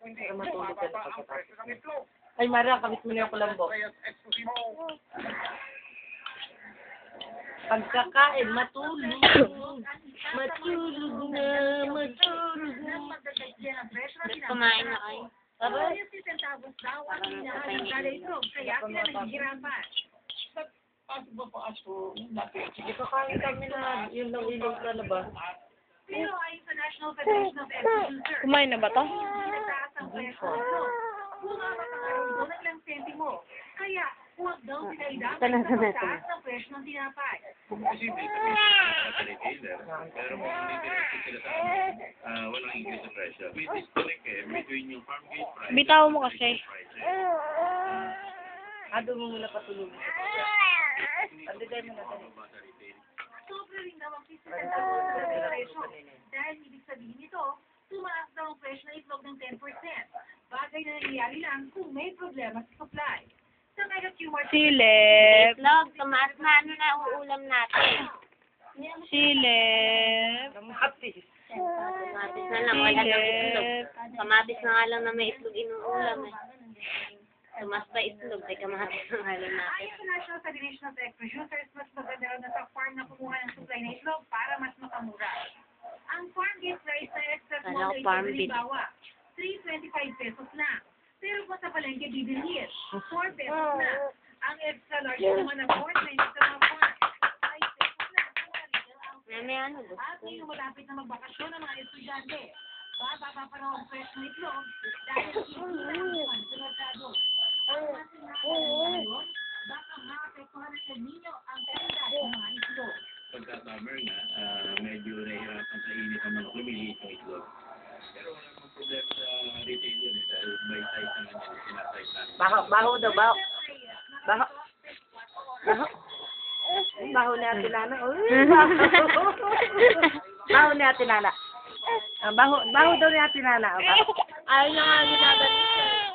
Para matulog ka na pagkatapos. Ay, Mara, kabit mo na yung kulambo. Pagkakain, matulog. Matulog na, matulog na. Kumain na kayo. Tara. Sige, kakain kami na. Yun lang ilog na na ba? Kumain na ba to? Kaya, huwag daw pinaidapat Sana sa pagtaas ng presyo ng tinapay. Kung posible, sa retailer, pero kung hindi direct sila sa walang increase sa presyo. May disconnect between yung farm gate price Bitaw mo kasi. Doon mo muna patulog. Pagdigay mo na tayo. Sobra rin daw ang 50 centavos sa presyo. Dahil ibig sabihin nito, tumaas daw ang presyo ng itlog ng 10%. Bagay na nangyayari lang kung may problema sa supply. Sa Mega Q-Mart, Silip. Itlog, tumaas na ano na uulam natin. Silip. Kamatis. Kamatis na lang, wala nang itlog. Kamatis na nga lang na may itlog inuulam eh. Tumas pa itlog, ay kamatis na nga lang natin. ayon sa National Federation of Egg Producers, mas maganda raw na sa farm na kumuha ng supply ng itlog para mas makamura. Ang farm gate price na extra Kala small ko na farm itlog bit. halimbawa, 325 pesos na. Pero kung sa palengke bibilhin, 4 pesos na. Ang extra large naman na 4.90 sa mga farm, 5 pesos na. Kung maligal ang May ano gusto. at ngayong malapit na magbakasyon ng mga estudyante, bababa pa raw ang presyo ng itlog dahil hindi na ang sunod-sado. Ang ating ngayon, baka maapektuhan ng El Nino ang kalidad ng mga itlog. Pagka-summer nga, medyo nahihirapan sa init ang manok, lumiliit yung itlog. Pero wala namang problema sa retailer dahil by size naman yung sinasize natin. Baho daw, baho. Baho. Baho. Baho ni Ate Lana. Baho. Baho ni Ate Lana. Baho daw ni Ate Lana. Ayaw niya nga ginagalit.